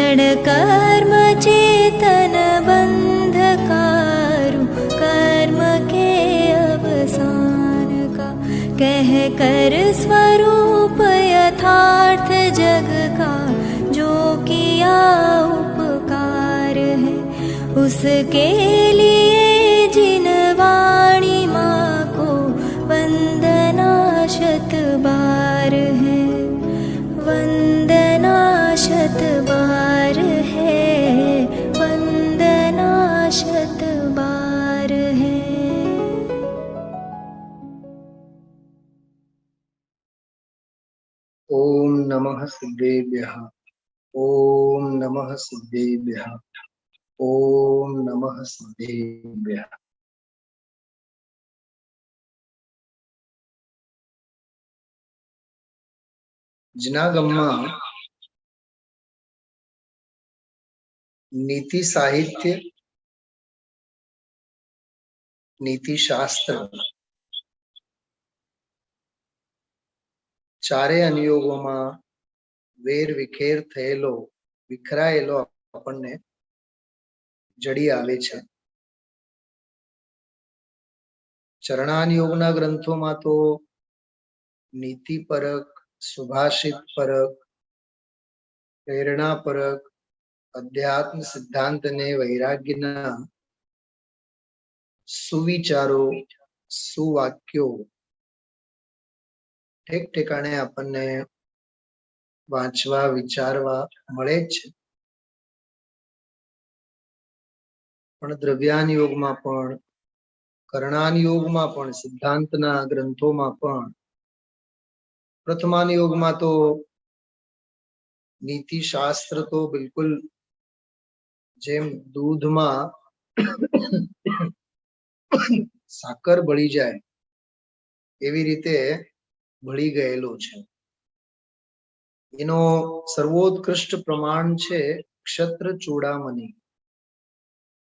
जड़ कर्म चेतन बंधकारु कर्म के अवसान का, कह कर स्वरूप यथार्थ जग का जो किया उपकार है, उसके लिए जिन वाणी माँ को वंदना शत बार है, वंदना शत बार है, वंदना शत बार है। ओम नमः सिद्धेभ्यः, ओम नमः सिद्धेभ्यः, ओम नमः सिद्धेभ्यः। जूनागढ़ नीति साहित्य, नीति शास्त्र चारे अनुयोगों में वेर विखेर थयेलो विखरायेलो आपने जड़ी आवे छे। चरणानुयोगना ग्रंथों में तो नीति परक, सुभाषित परक, प्रेरणा परक, अध्यात्म सिद्धांत ने वैराग्यना सुविचारो, सुवाक्यो ठेक ठेकाणे आपने वांचवा विचारवा मळे छे। पण द्रव्यान योग में पण, करणान योग में पण, सिद्धांतना ग्रंथों में पण, प्रथमान योग में तो नीति शास्त्र तो बिल्कुल जेम दूध में साकर भળી जाए एवी रीते भળી गયેલો छे। एनो सर्वोत्कृष्ट प्रमाण छे क्षत्र चूड़ामणि।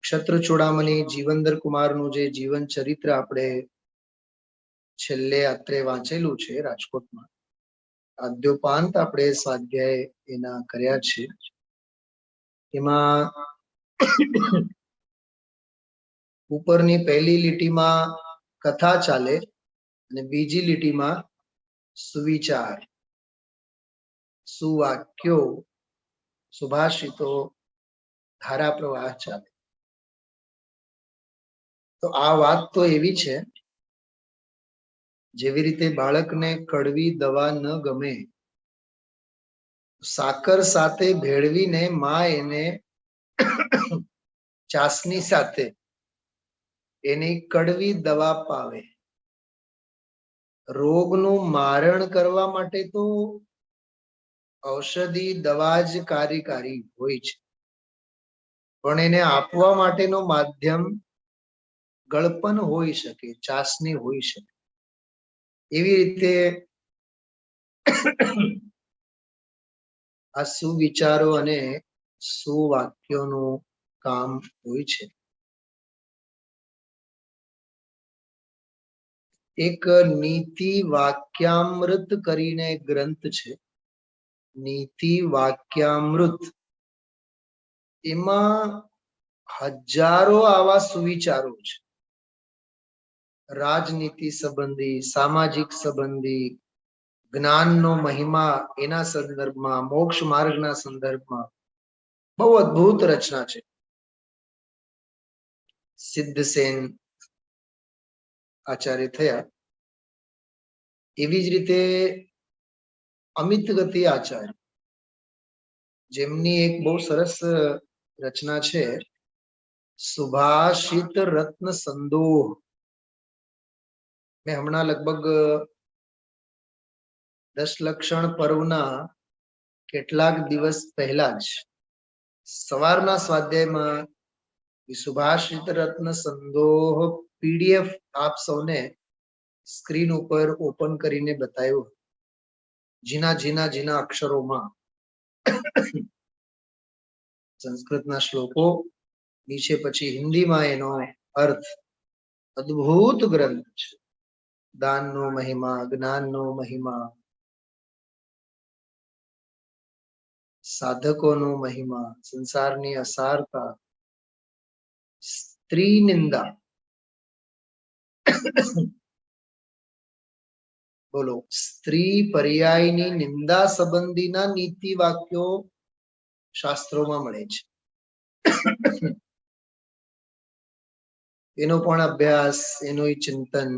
क्षत्र चूड़ामणि जीवंदर कुमार नु जे जीवन चरित्र आपणे छेल्ले आत्रे वांचेलू छे राजकोट में, आद्योपांत आपणे स्वाध्याय एना कर्या छे। एमां उपरनी पहली लीटी में कथा चाले अने बीजी लीटी में सुविचार, सुवाक्यो, सुभाषितो, धारा प्रवाह चाले। तो आ वात तो एवी छे जेवी रीते बाळकने कड़वी दवा न गमे, साकर साथे भेळवीने मां एने चासनी साथे एनी कड़वी दवा पावे। रोगनु मारण करवा माटे तो औषधि दवा ज कार्यकारी होय छे, पण एने आपवा माटेनो माध्यम गळपन होई शके, चासनी होई शके। एवी रीते आ सुविचारो अने सुवाक्योनु काम होय छे। एक नीति वाक्यामृत करीने ग्रंथ छे, नीति वाक्यामृत। एमां हजारों आवा सुविचारो छे, राजनीति संबंधी, सामाजिक संबंधी, ज्ञान नो महिमा एना संदर्भ में, मोक्ष मार्ग ना संदर्भ में बहु अद्भुत रचना छे। सिद्धसेन आचार्य थया, एवी ज रीते अमित गति आचार्य, जेमनी एक बहुत सरस रचना छे सुभाषित रत्न संदोह। मैं हमणा लगभग 10 लक्षण पर्वना કેટલાક દિવસ પહેલા જ સવારના સ્વાધ્યાયમાં સુભાષિત રત્ન સંદોહ પીડીએફ આપ સૌને સ્ક્રીન ઉપર ઓપન કરીને બતાવ્યું। જીના જીના જીના અક્ષરોમાં સંસ્કૃતના શ્લોકો, નીચે પછી હિન્દીમાં એનો અર્થ। અદ્ભુત ગ્રંથ છે। દાનનો મહિમા, જ્ઞાનનો મહિમા, સાધકોનો મહિમા, સંસારની અસારતા, સ્ત્રી નિંદા, બોલો, સ્ત્રી પર્યાયની નિંદા સંબંધીના નીતિ વાક્યો શાસ્ત્રોમાં મળે છે. એનો પણ અભ્યાસ, એનું ચિંતન,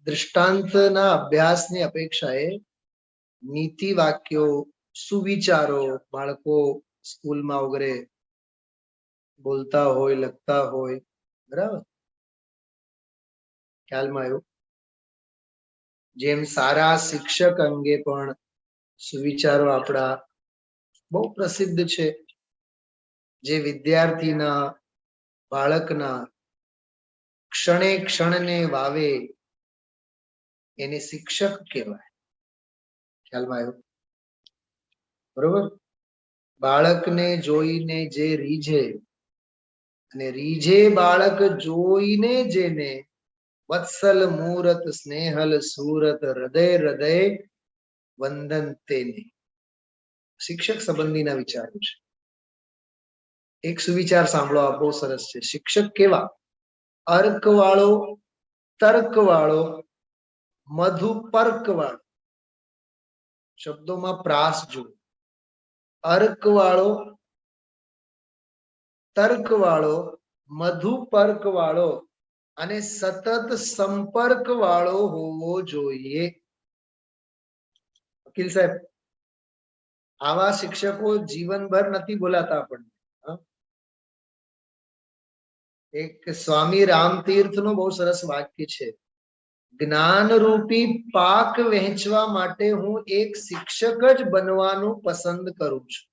દૃષ્ટાંતના અભ્યાસની અપેક્ષાએ નીતિ વાક્યો, સુવિચારો, બાળકો સ્કૂલમાં વગેરે બોલતા હોય, લખતા હોય, બરાબર, ખ્યાલમાં આવ્યું? જેમ સારા શિક્ષક અંગે પણ સુવિચારો આપણા બહુ પ્રસિદ્ધ છે, જે વિદ્યાર્થીના, બાળકના ક્ષણે ક્ષણને વાવે એને શિક્ષક કહેવાય. ખ્યાલમાં આવ્યું? બરોબર. બાળકને જોઈને જે રીઝે અને રીઝે બાળક જોઈને જેને વત્સલ મૂરત સ્નેહલ સુરત હૃદય હૃદય વંદન તેને, શિક્ષક સંબંધીના વિચારો છે. એક સુવિચાર સાંભળો, આ બહુ સરસ છે. શિક્ષક કેવા? અર્ક વાળો, તર્ક વાળો, મધુપર્ક વાળો. શબ્દોમાં પ્રાસ જુઓ. અર્ક વાળો, તર્ક વાળો, મધુપર્ક વાળો અને સતત સંપર્ક વાળો હોવો જોઈએ. વકીલ સાહેબ, આવા શિક્ષકો જીવનભર નથી બોલાતા આપણને. એક સ્વામી રામતીર્થ નું બહુ સરસ વાક્ય છે, જ્ઞાન રૂપી પાક વહેંચવા માટે હું એક શિક્ષક જ બનવાનું પસંદ કરું છું.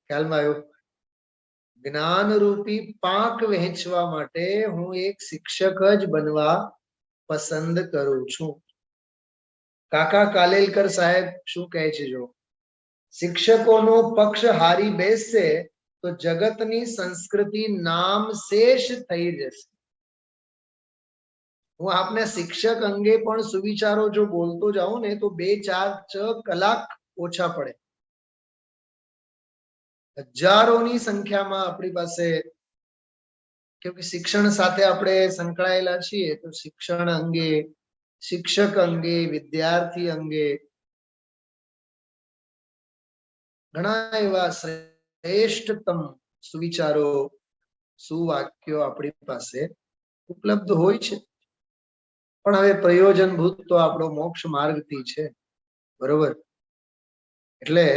ખ્યાલમાં આવ્યો? જ્ઞાન રૂપી પાક વહેંચવા માટે હું એક શિક્ષક જ બનવા પસંદ કરું છું. કાકા કાલેલકર સાહેબ શું કહે છે? જો શિક્ષકોનો પક્ષ હારી બેસશે તો જગતની સંસ્કૃતિ નામ શેષ થઈ જશે. હું આપને શિક્ષક અંગે પણ સુવિચારો જો બોલતો જાઉં ને તો 2-4 કલાક ઓછા પડે. હજારોની સંખ્યામાં આપણી પાસે, કેમ કે શિક્ષણ સાથે આપણે સંકળાયેલા છીએ, તો શિક્ષણ અંગે, શિક્ષક અંગે, વિદ્યાર્થી અંગે ઘણા એવા શ્રેષ્ઠતમ સુવિચારો, સુવાક્યો આપણી પાસે ઉપલબ્ધ હોય છે. પણ હવે પ્રયોજનભૂત તો આપણો મોક્ષ માર્ગથી છે, બરોબર? એટલે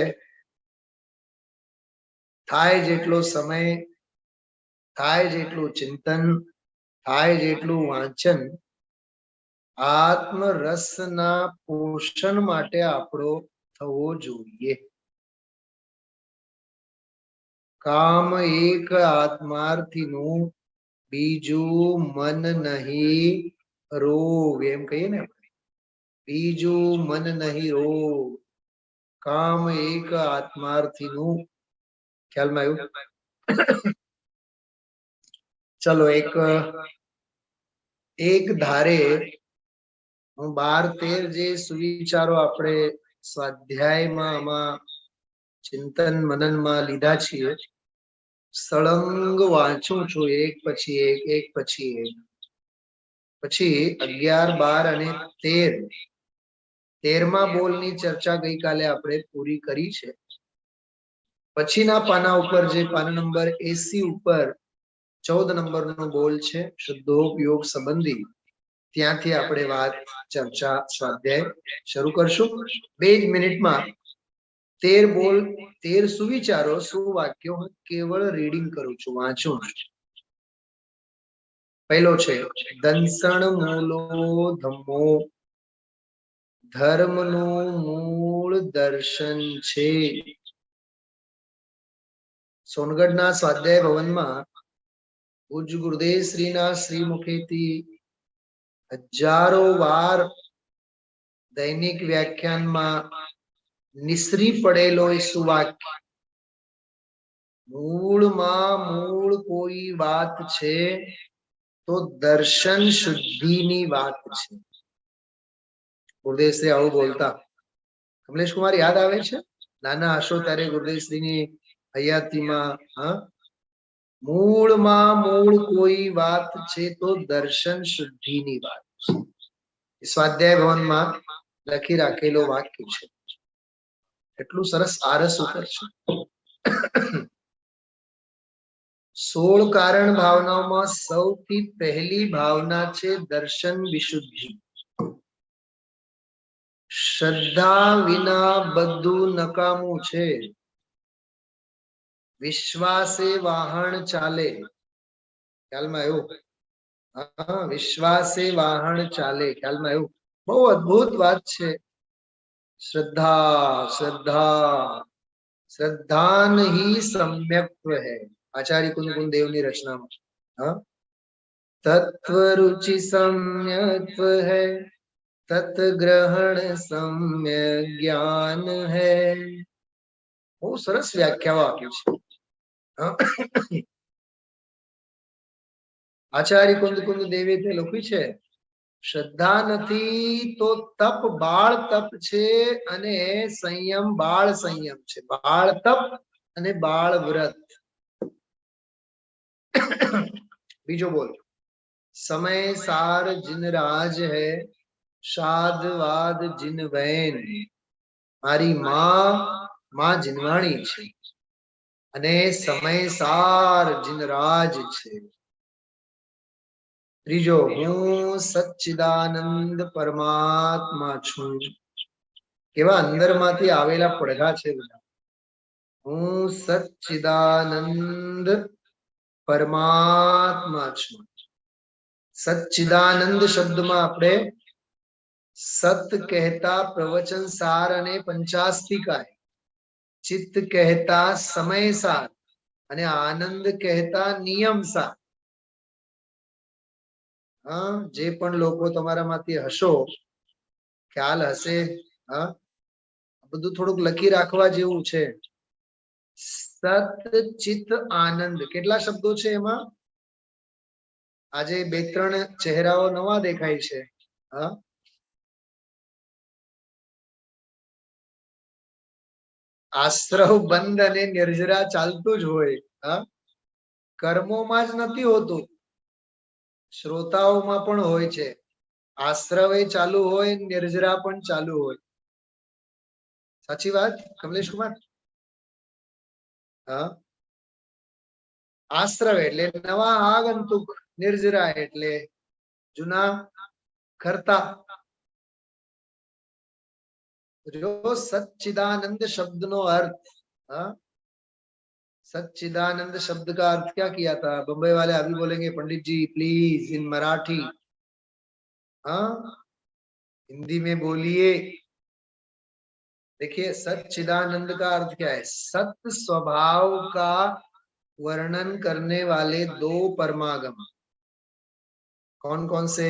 થાય જેટલો સમય, થાય જેટલું ચિંતન, થાય જેટલું વાંચન આત્મરસના પોષણ માટે આપણો થવો જોઈએ. કામ એક આત્માર્થીનું, બીજું મન નહીં રોગ, એમ કહીએ ને, બીજું મન નહીં રોગ. કામ એક આત્માર્થીનું. ખ્યાલમાં આવ્યું? ચલો, એક ધારે હું 12-13 જે સુવિચારો આપણે સ્વાધ્યાયમાં, આમાં ચિંતન મનનમાં લીધા છીએ, સળંગ વાંચું છું, એક પછી એક પછી એક. પછી 11, 12 અને 13મા બોલની ચર્ચા ગઈકાલે આપણે પૂરી કરી છે. પછીના પાના ઉપર, જે પાના નંબર 80 ઉપર 14 નંબરનો બોલ છે, શુદ્ધોપયોગ સંબંધી, ત્યાંથી આપણે વાત, ચર્ચા, સ્વાધ્યાય શરૂ કરશું. 2 જ મિનિટમાં 13 બોલ, 13 સુવિચારો, સુવાક્યો હું કેવળ રીડિંગ કરું છું, વાંચું છું. પહેલો છે, દંસણ મૂલો ધમ્મો, ધર્મનું મૂળ દર્શન છે. સોનગઢના સ્વાધ્યાય ભવનમાં પૂજ્ય ગુરુદેવ શ્રીના શ્રીમુખેથી હજારો વાર દૈનિક વ્યાખ્યાનમાં નિસરી પડેલો એ સુવાક્ય, મૂળમાં મૂળ કોઈ વાત છે તો દર્શન શુદ્ધિની વાત છે. ગુરુદેવ શ્રી આવું બોલતા. કમલેશ કુમાર યાદ આવે છે? નાના હશો ત્યારે ગુરુદેવશ્રીની હયાતીમાં, હા, મૂળમાં મૂળ કોઈ વાત છે તો દર્શન શુદ્ધિની વાત છે. સ્વાધ્યાય ભવનમાં લખી રાખેલો વાક્ય છે. એટલું સરસ આરસ ઉપર છે. 16 કારણ ભાવનાઓમાં સૌથી પહેલી ભાવના છે દર્શન વિશુદ્ધિ. શ્રદ્ધા વિના બધું નકામું છે. વિશ્વાસે વાહન ચાલે. ખ્યાલમાં આવ્યું? હા, વિશ્વાસે વાહન ચાલે. ખ્યાલમાં આવ્યું? બહુ અદ્ભુત વાત છે. શ્રદ્ધા શ્રદ્ધા श्रद्धान ही सम्यक्त्व है. आचार्य कुंदकुंद देव ની રચનામાં, હા, तत्व रुचि सम्यक्त्व है, तत् ग्रहण सम्य ज्ञान है. બહુ સરસ વ્યાખ્યાઓ આપી છે. આચાર્ય કુંદકુંદ દેવે તે લખ્યું છે, શ્રદ્ધા નથી તો તપ બાળ તપ છે અને સંયમ બાળ સંયમ છે. બાળ તપ અને બાળ વ્રત. બીજો બોલ, समय सार जिन राज है, शाद वाद जिन वैन. મારી માં જીનવાણી છે અને સમય સાર જીન રાજ છે. ત્રીજો, હું સચ્ચિદાનંદ પરમાત્મા છું. કેવા અંદરમાંથી આવેલા પડઘા છે બધા. હું સચ્ચિદાનંદ પરમાત્મા છું. સચ્ચિદાનંદ શબ્દમાં આપણે સત કહેતા પ્રવચન સાર અને પંચાસ્તિકાય, ચિત્ત કહેતા સમય સાર અને આનંદ કહેતા નિયમ સાર. હા, જે પણ લોકો તમારામાંથી હશો, ખ્યાલ હશે, હા, બધું થોડુંક લખી રાખવા જેવું છે. સત ચિત્ત આનંદ. કેટલા શબ્દો છે એમાં? આજે 2-3 ચહેરાઓ નવા દેખાય છે. હા, આશ્રવ બંધ અને નિર્જરા ચાલતું જ હોય. હા, કર્મોમાં જ નથી હોતું, શ્રોતાઓમાં પણ હોય છે. આશ્રવે ચાલુ હોય, નિર્જરા પણ ચાલુ હોય. સાચી વાત કમલેશ કુમાર? હા, આશ્રવ એટલે નવા આગંતુક, નિર્જરા એટલે જૂના કરતા. जो सच्चिदानंद शब्द नो अर्थ, हाँ, सच्चिदानंद शब्द का अर्थ क्या किया था? बम्बई वाले अभी बोलेंगे पंडित जी प्लीज इन मराठी. हाँ, हिंदी में बोलिए. देखिए, सच्चिदानंद का अर्थ क्या है? सत्य स्वभाव का वर्णन करने वाले 2 परमागम. कौन कौन से?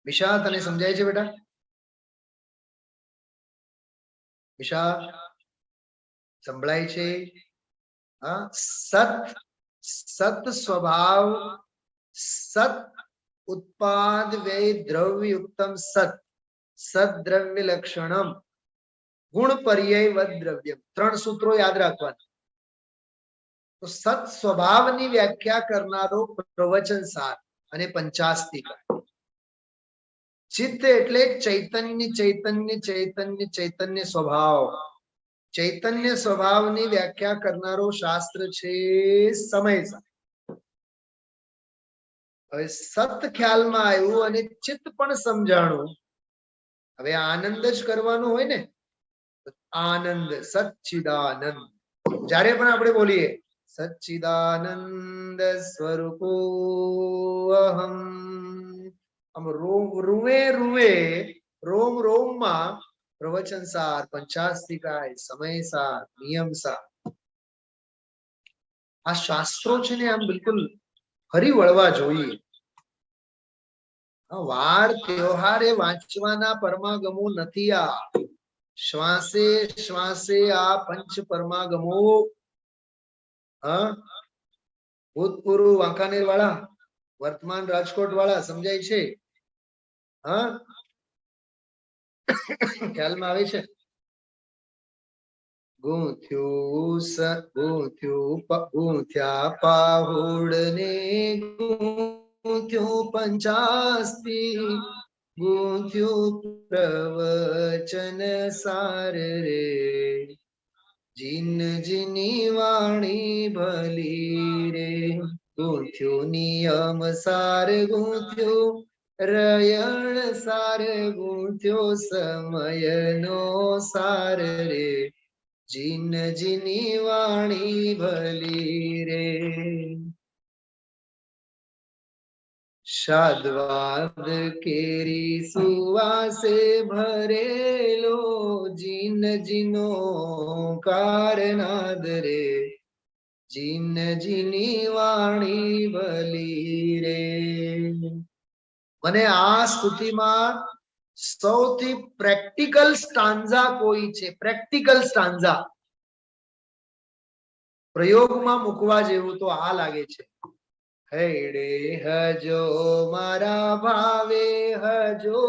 विशा तने समझाय छे बेटा? विशा संभळाय छे? हाँ, सत सत स्वभाव, सत उत्पाद व्यय द्रव्य युक्तम सत, सत द्रव्य लक्षणम, गुण पर्याय वद द्रव्यम. 3 सूत्रों याद રાખવાના. તો સત સ્વભાવની વ્યાખ્યા કરનારો પ્રવચન સાર અને પંચાસ્તિકા. ચિત્ત એટલે ચૈતન્ય ચૈતન્ય ચૈતન્ય ચૈતન્ય સ્વભાવ. ચૈતન્ય સ્વભાવની વ્યાખ્યા કરનારો શાસ્ત્ર છે સમય સાર. હવે સત ખ્યાલમાં આવ્યું અને ચિત્ત પણ સમજાણું. હવે આનંદ જ કરવાનું હોય ને, આનંદ, સચ્ચિદાનંદ. જ્યારે પણ આપણે બોલીએ સચ્ચિદાનંદ સ્વરૂપો અહમ, આમ રૂવે રૂવે, રોમ રોમમાં પ્રવચન સાર, પંચાસ્તિકાય, સમય સાર, નિયમ સાર. આ શાસ્ત્રો છે ને આમ બિલકુલ ફરી વળવા જોઈએ. વાર ત્યોહારે વાંચવાના પરમાગમો નથી. આ શ્વાસે શ્વાસે આ પંચ પરમાગમો. હા, ભૂતપૂર્વ વાંકાનેર વાળા, વર્તમાન રાજકોટ વાળા સમજાય છે? હા, ખ્યાલમાં આવે છે? ગૂંથ્યા પાહુડ ને ગૂંથ્યું પંચાસ્તી, ગૂંથ્યું પ્રવચન સાર રે, જીન જીની વાણી ભલી રે. ગૂંથ્યું નિયમ સાર ગૂંથ્યું રયણ સાર, ગૂંથ્યો સમયનો સાર રે, જીન જીની વાણી ભલી રે. શાદ્વાદ કેરી સુવાસે ભરેલો, જીન જીનો કારનાદ રે, જીન જીની વાણી ભલી રે. મને આ સ્તુતિમાં સૌથી પ્રેક્ટિકલ સ્ટાન્ઝા કોઈ છે, પ્રેક્ટિકલ સ્ટાન્ઝા પ્રયોગમાં મૂકવા જેવું તો આ લાગે છે. હૈડે હજો મારા ભાવે હજો,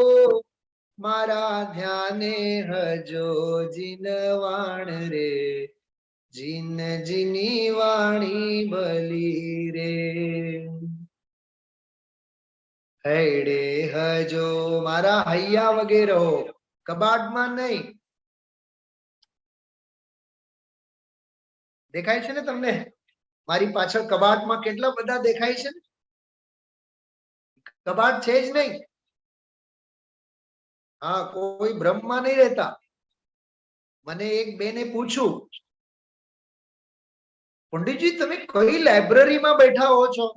મારા ધ્યાને હજો જીનવાણ રે, જીન જીની વાણી ભલી રે. હૈડે હજો મારા હૈયા વગેરે હો, કબાટમાં નહીં. દેખાય છે ને તમને? મારી પાછળ કબાટમાં કેટલા બધા દેખાય છે? કબાટ છે જ નહીં. હા, કોઈ ભ્રમમાં નહીં રહેતા. મને એક બેને પૂછ્યું, પંડિતજી તમે કઈ લાઇબ્રેરીમાં બેઠા હો છો?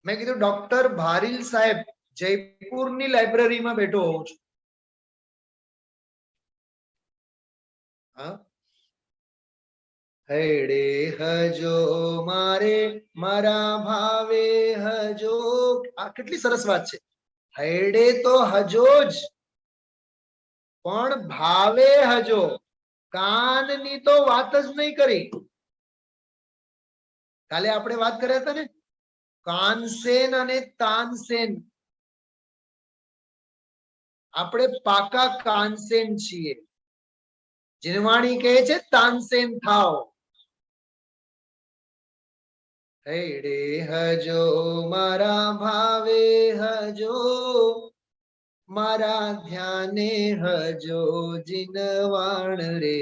મેં કીધું ડોક્ટર ભારીલ સાહેબ જયપુરની લાઇબ્રેરીમાં બેઠો હોઉં છું. હા, હૈડે હજો મારે મારા ભાવે હજો. આ કેટલી સરસ વાત છે. હૈડે તો હજો જ, પણ ભાવે હજો. કાનની તો વાત જ નહીં કરી. કાલે આપણે વાત કર્યા હતા ને, કાનસેન અને તાનસેન. આપણે પાકા કાનસેન છીએ. જીનવાણી કહે છે તાનસેન થાવ. હૈડે હજો મારા ભાવે હજો, મારા ધ્યાને હજો જીનવાણ રે.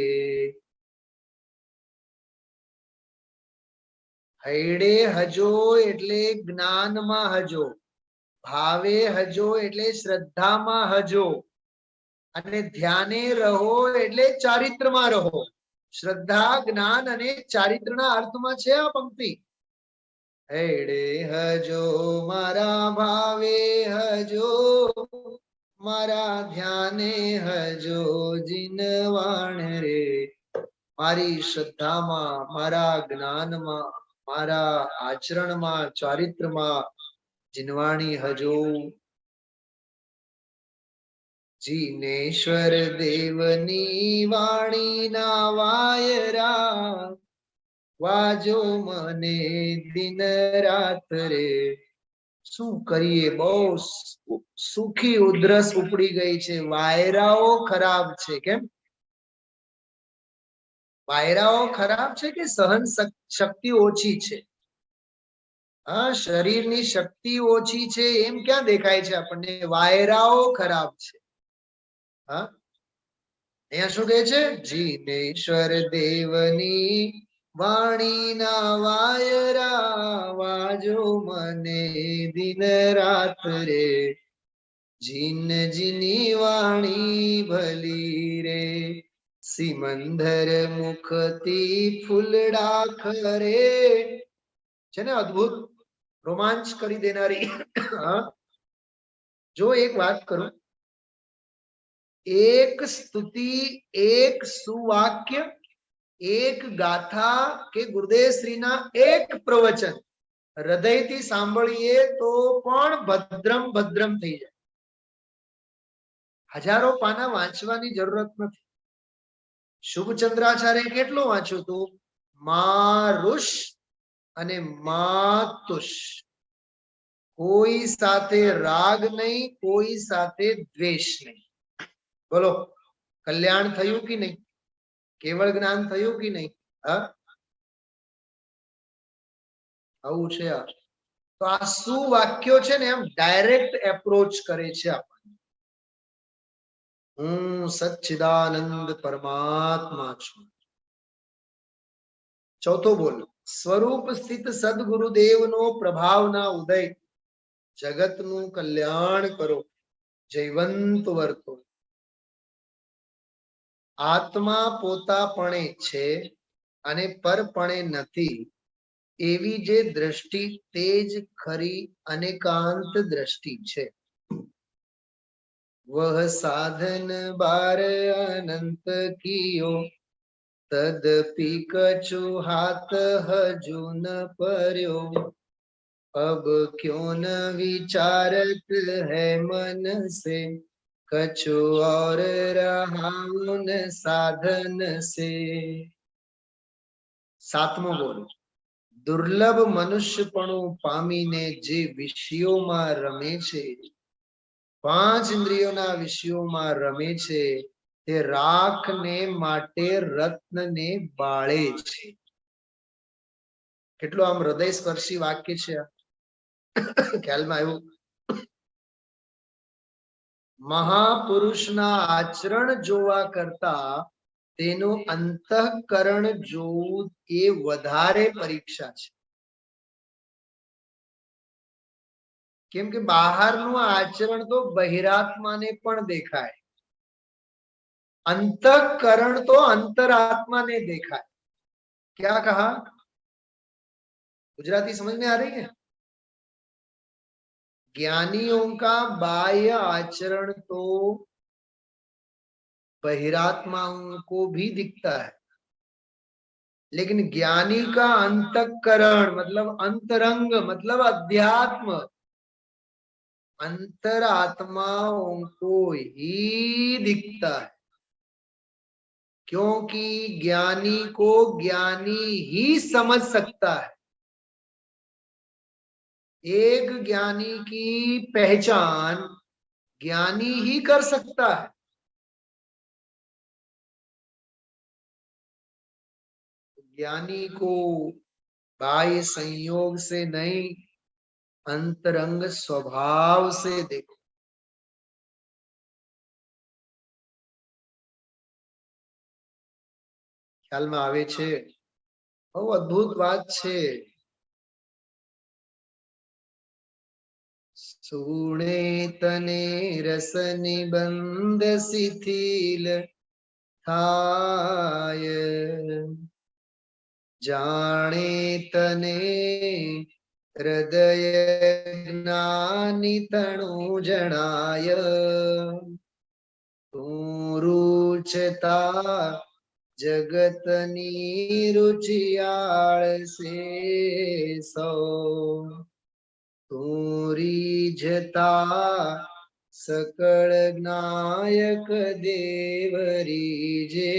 હૈડે હજો એટલે જ્ઞાનમાં હજો, ભાવે હજો એટલે શ્રદ્ધામાં હજો, અને ધ્યાને રહો એટલે ચારિત્રમાં રહો. શ્રદ્ધા, જ્ઞાન અને ચારિત્રના અર્થમાં છે આ પંક્તિ. હૈડે હજો મારા ભાવે હજો, મારા ધ્યાને હજો જીનવાણ રે. મારી શ્રદ્ધામાં, મારા જ્ઞાનમાં, મારા આચરણમાં, ચારિત્રમાં જીનવાણી હજો. જીનેશ્વર દેવની વાણી ના વાયરા, વાજો મને દિન રાત રે. શું કરીએ, બહુ સુખી ઉધરસ ઉપડી ગઈ છે. વાયરાઓ ખરાબ છે. કેમ વાયરાઓ ખરાબ છે? કે સહન શક્તિ ઓછી છે. હા, શરીરની શક્તિ ઓછી છે એમ ક્યાં દેખાય છે આપણને? વાયરાઓ ખરાબ છે. હા, અહીંયા શું કહે છે? જીનેશ્વર દેવની વાણી ના વાયરા, વાજો મને દિન રાત રે, જીન જીની વાણી ભલી રે. સિમંદર મુખથી ફૂલડા ખરે છે ને, અદ્ભુત રોમાંચ કરી દેનારી. જો એક વાત કરું, એક સ્તુતિ, એક સુવાક્ય, એક ગાથા કે ગુરુદેવ શ્રીના એક પ્રવચન હૃદયથી સાંભળીએ તો પણ ભદ્રમ ભદ્રમ થઈ જાય. હજારો પાના વાંચવાની જરૂરત નથી. શુભચંદ્રાચાર્ય કેટલું વાંચ્યું હતું? મારુષ અને માતુષ. કોઈ સાથે રાગ નહીં, કોઈ સાથે દ્વેષ નહીં. બોલો, કલ્યાણ થયું કે નહીં? કેવળ જ્ઞાન થયું કે નહીં? હા, આવું છે આ. તો આ શું વાક્યો છે ને, એમ ડાયરેક્ટ એપ્રોચ કરે છે આપણને. હું સચ્ચિદાનંદ પરમાત્મા છું. ચોથો બોલ, સ્વરૂપ સ્થિત સદગુરુદેવનો પ્રભાવના ઉદય, જગતનું કલ્યાણ કરો, જયવંત વર્તો. આત્મા પોતાપણે છે અને પરપણે નથી, એવી જે દ્રષ્ટિ તે જ ખરી અનેકાંત દ્રષ્ટિ છે. વહ સાધન બાર અનંત કિયો, તદપી કछु હાથ હજુ ન पर्यो. अब क्यों न विचारत है मन से, कछु और रहा न साधन से. सातमो बोल, दुर्लभ मनुष्यपणु पामीने जे विषयोમાં રમે છે, પાંચ ઇન્દ્રિયોના વિષયોમાં રમે છે, તે રાખને માટે રત્નને બાળે છે. કેટલું આમ હૃદય સ્પર્શી વાક્ય છે. ખ્યાલમાં આવ્યું? મહાપુરુષના આચરણ જોવા કરતા તેનું અંતઃકરણ જોવું એ વધારે પરીક્ષા છે. કેમ કે બહારનું આચરણ તો બહિરાત્માને પણ દેખાય, अंतःकरण तो अंतरात्मा ने देखा है. क्या कहा? गुजराती समझ में आ रही है? ज्ञानियों का बाह्य आचरण तो बहिरात्माओं को भी दिखता है, लेकिन ज्ञानी का अंतःकरण मतलब अंतरंग मतलब अध्यात्म, अंतरात्माओं को ही दिखता है. क्योंकि ज्ञानी को ज्ञानी ही समझ सकता है. एक ज्ञानी की पहचान ज्ञानी ही कर सकता है. ज्ञानी को बाह्य संयोग से नहीं, अंतरंग स्वभाव से देखो. ખ્યાલમાં આવે છે? બહુ અદ્ભુત વાત છે. સુણે તને રસ નિબંધ શિથિલ થાય, જાણે તને હૃદય જ્ઞાની તણુ જણાય. તું રૂચતા જગતની રુચિયાળ સે સૌ, તું રીઝતા सकल ज्ञायक देव रीजे.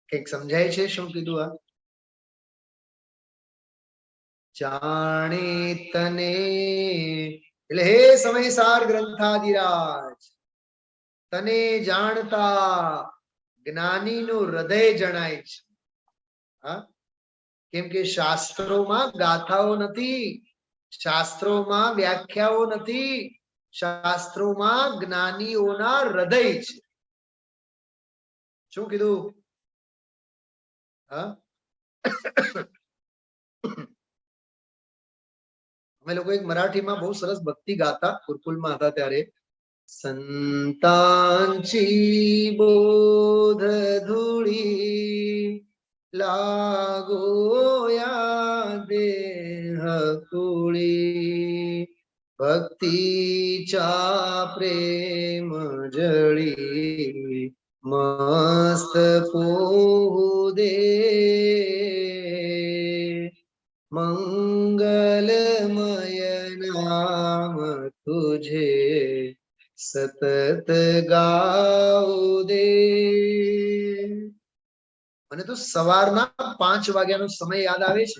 કઈક સમજાય છે શું કીધું? આ જાણે તને એટલે હે સમયસાર ગ્રંથાદિરાજ, તને જાણતા જ્ઞાનીનું હૃદય જણાય છે. હા, કેમ કે શાસ્ત્રોમાં ગાથાઓ નથી, શાસ્ત્રોમાં વ્યાખ્યાઓ નથી, શાસ્ત્રોમાં જ્ઞાનીઓના હૃદય છે. શું કીધું? હા, અમે લોકો એક મરાઠીમાં બહુ સરસ ભક્તિ ગાતા ગુરુકુલમાં હતા ત્યારે. સંતાંચી બોધ ધૂળી लागो या देह कुड़ी, भक्ति चा प्रेम जड़ी मस्त पोदे, मंगलमय नाम तुझे सतत गाओ दे. મને તો સવારના 5 વાગ્યાનો સમય યાદ આવે છે.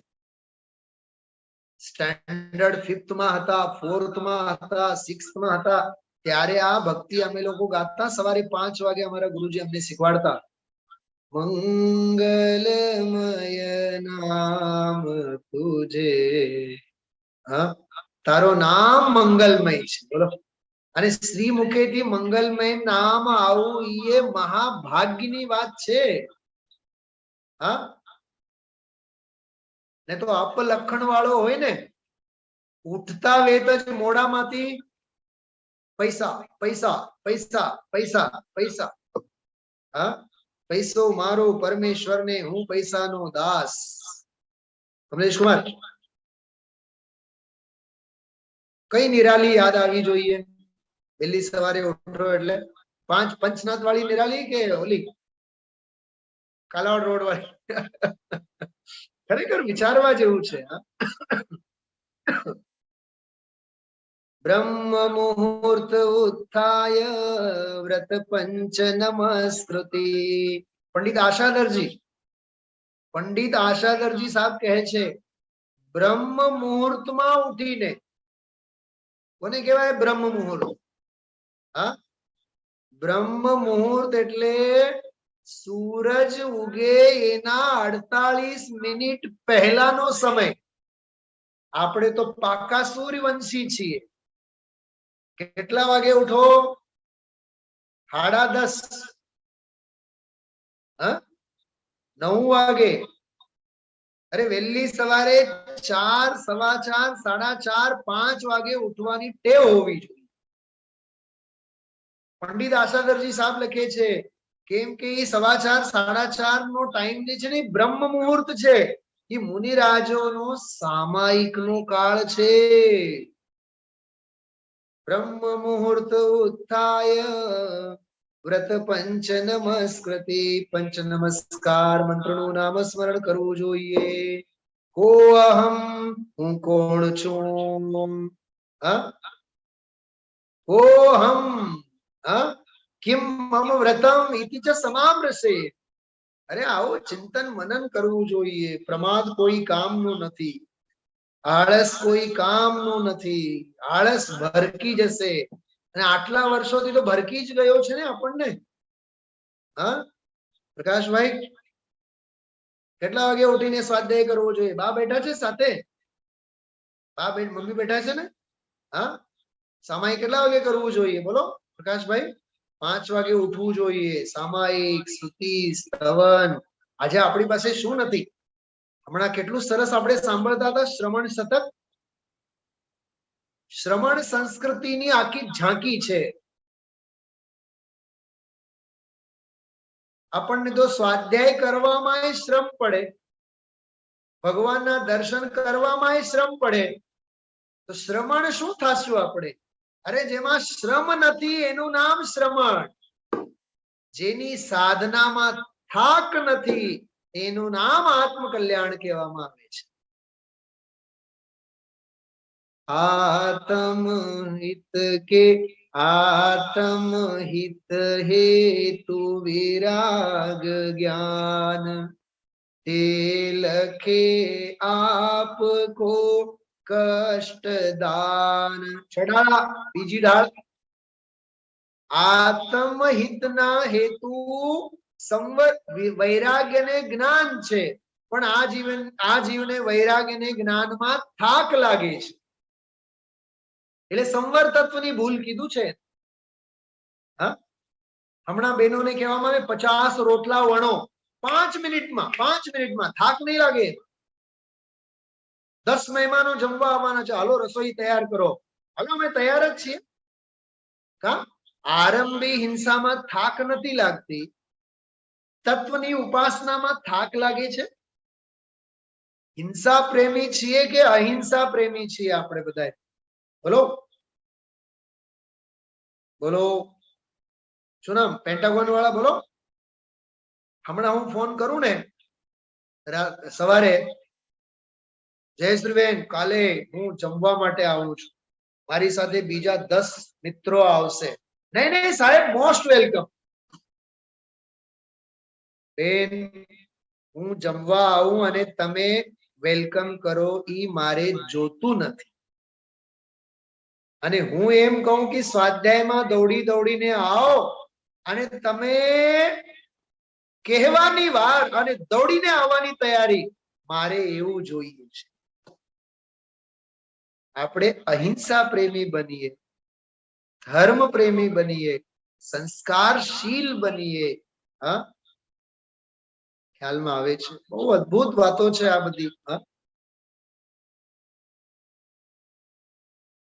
સ્ટેન્ડર્ડ 5th માં હતા, 4th માં હતા, 6th માં હતા, ત્યારે આ ભક્તિ અમે લોકો ગાતા. સવારે 5 વાગે અમારા ગુરુજી અમને શીખવાડતા. મંગલમય નામ તુજે, હા, તારો નામ મંગલમય છે. બોલો. અને શ્રી મુખેથી મંગલમય નામ આવું એ મહાભાગ્યની વાત છે. હા, ને તો અપલખણ વાળો હોય ને, ઉઠતા વેત જ મોઢામાંથી પૈસા પૈસા પૈસા પૈસા પૈસા. હા, પૈસો મારો પરમેશ્વર ને, હું પૈસાનો દાસ. કમલેશ કુમાર, કઈ નિરાલી યાદ આવી જોઈએ વહેલી સવારે ઉઠો એટલે? 5 પંચનાથ વાળી નિરાલી કે ઓલી કાલાવડ રોડ વાળી? ખરેખર વિચારવા જેવું છે. બ્રહ્મ મુહૂર્ત ઉત્થાય વ્રત પંચ નમસ્કૃતિ. પંડિત આશાધરજી સાહેબ કહે છે, બ્રહ્મ મુહૂર્તમાં ઉઠીને, કોને કહેવાય બ્રહ્મ મુહૂર્ત? હા, બ્રહ્મ મુહૂર્ત એટલે સૂરજ ઉગે એના 48 મિનિટ પહેલાનો સમય. આપણે તો પાકા સૂર્યવંશી છીએ. કેટલા વાગે ઉઠો? 10:30. 9 વાગે. અરે વહેલી સવારે 4, 4:15, 4:30, 5 વાગે ઉઠવાની ટેવ હોવી જોઈએ. પંડિત આશાધરજી સાહેબ લખે છે, કેમ કે એ 4:15, 4:30 નો ટાઈમ જે છે ને, બ્રહ્મ મુહૂર્ત છે. એ મુનિરાજોનો સામાયિકનો કાળ છે. બ્રહ્મ મુહૂર્ત ઉત્થાય વ્રત પંચ નમસ્કૃતિ. પંચ નમસ્કાર મંત્રનું નામ સ્મરણ કરવું જોઈએ. કો અહમ, હું કોણ છું? કોહમ કિમ મમ વ્રતમ ઇતિ ચ સમામ્રસે. અરે આવો ચિંતન મનન કરવું જોઈએ. પ્રમાદ કોઈ કામનું નથી, આળસ કોઈ કામનું નથી. આળસ ભરકી જશે, અને આટલા વર્ષોથી તો ભરકી જ ગયો છે ને આપણને. હા પ્રકાશભાઈ, કેટલા વાગે ઉઠીને સ્વાધ્યાય કરવો જોઈએ? બા બેઠા છે સાથે? બા મમ્મી બેઠા છે ને? હા, સામાયિક કેટલા વાગે કરવું જોઈએ? બોલો પ્રકાશભાઈ. 5 વાગે ઉઠવું જોઈએ. સામાયિક, સ્તુતિ, સ્તવન. આજે આપણી પાસે શું નથી? હમણાં કેટલું સરસ આપણે સાંભળતા હતા, શ્રવણ શતક. શ્રવણ સંસ્કૃતિની આખી ઝાંકી છે. આપણને તો સ્વાધ્યાય કરવામાં શ્રમ પડે, ભગવાનના દર્શન કરવામાં શ્રમ પડે, તો શ્રવણ શું થાશું આપણે? અરે જેમાં શ્રમ નથી એનું નામ શ્રવણ. જેની સાધનામાં થાક નથી એનું નામ આત્મકલ્યાણ કહેવામાં આવે છે. આત્મ હિત કે આત્મ હિત હેતુ વિરાગ જ્ઞાન તે લખે આપકો કષ્ટ દાન. છડા બીજી ઢાળ. આત્મહિતના હેતુ વૈરાગ્ય ને જ્ઞાન છે, પણ આ જીવને વૈરાગ્ય ને જ્ઞાનમાં થાક લાગે છે, એટલે સંવર તત્વની ભૂલ કીધું છે. હા, હમણાં બહેનોને કહેવામાં આવે 50 રોટલા વણો 5 મિનિટમાં. 5 મિનિટમાં થાક નહીં લાગે. 10 મહેમાનો જમવા આવવાના છે, હાલો રસોઈ તૈયાર કરો. હાલો અમે તૈયાર જ છીએ. કા આરંભી હિંસામાં થાક નથી લાગતી, તત્વની ઉપાસનામાં થાક લાગે છે. હિંસા પ્રેમી છીએ કે અહિંસા પ્રેમી છીએ આપણે બધા? બોલો બોલો. શું નામ? પેન્ટાગોન વાળા બોલો. હમણાં હું ફોન કરું ને સવારે, જયશ્રીબેન કાલે હું જમવા માટે આવું છું, મારી સાથે બીજા 10 મિત્રો આવશે. નહીં નહીં સાહેબ, મોસ્ટ વેલકમ. બેન હું જમવા આવું અને તમે વેલકમ કરો ઈ મારે જોતું નથી. અને હું એમ કહું કે સ્વાધ્યાયમાં દોડી દોડીને આવો અને તમે કહેવાની વાર અને દોડીને આવવાની તૈયારી મારે એવું જોઈએ છે. આપણે અહિંસા પ્રેમી બનીએ, ધર્મ પ્રેમી બનીએ, સંસ્કારશીલ બનીએ. હા, ખ્યાલમાં આવે છે? બહુ અદ્ભુત વાતો છે આ બધી.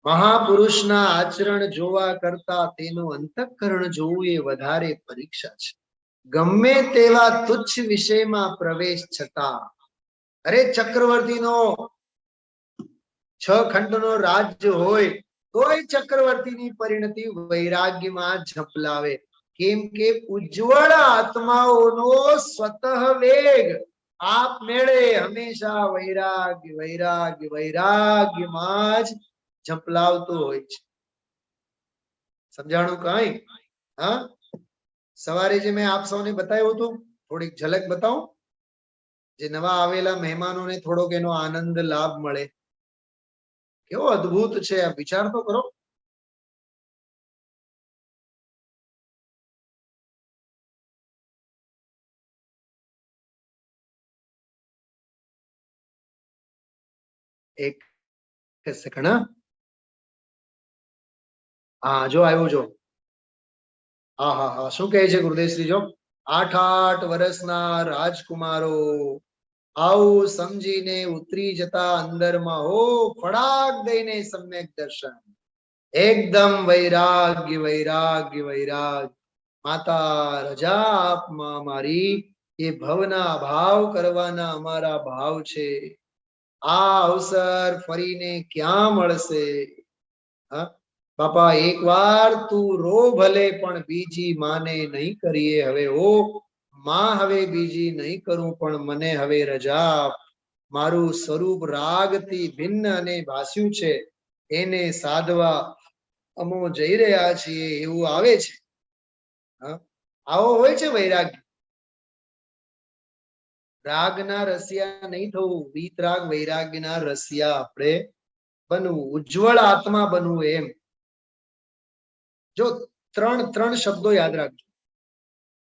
મહાપુરુષના આચરણ જોવા કરતા તેનું અંતઃકરણ જોવું એ વધારે પરીક્ષા છે. ગમે તેવા તુચ્છ વિષયમાં પ્રવેશ છતાં, અરે ચક્રવર્તીનો 6 ખંડનો રાજ્ય હોય તોય ચક્રવર્તીની પરિણતિ વૈરાગ્યમાં ઝંપલાવે. કેમ કે ઉજ્જવળ આત્માઓનો સ્વતઃ વેગ આપમેળે હંમેશા વૈરાગ્ય વૈરાગ્ય વૈરાગ્યમાં જ ઝંપલાવતો હોય છે. સમજાણું કઈ? હા, સવારે જે મેં આપ સૌને બતાવ્યું હતું, થોડીક ઝલક બતાવું, જે નવા આવેલા મહેમાનોને થોડોક એનો આનંદ લાભ મળે. કેવો અદ્ભુત છે, વિચાર તો કરો. એક સેકન્ડ. હા, જો આવ્યું જો. હા હા હા, શું કહે છે ગુરુદેવશ્રી? જો 8 વર્ષના રાજકુમારો આવું સમજીને ઉતરી જતા અંદરમાં હો ફડાક દઈને સમ્યક દર્શન, એકદમ વૈરાગ્ય વૈરાગ્ય વૈરાગ્ય. માતા રજા આપમાં મારી, એ ભવના ભાવ કરવાના અમારા ભાવ છે. આ અવસર ફરીને ક્યાં મળશે? હા બાપા, એક વાર તું રો ભલે, પણ બીજી માને નહીં કરીએ હવે. ઓ માં, હવે બીજી નહીં કરું, પણ મને હવે રજા આપ. મારું સ્વરૂપ રાગથી ભિન્ન અને ભાસ્યું છે, એને સાધવા અમો જઈ રહ્યા છીએ એવું આવે છે. આવો હોય છે વૈરાગ્ય. રાગના રસિયા નહીં થવું, વીતરાગ વૈરાગ્યના રસિયા આપણે બનવું, ઉજ્જવળ આત્મા બનવું. એમ જો ત્રણ શબ્દો યાદ રાખજો: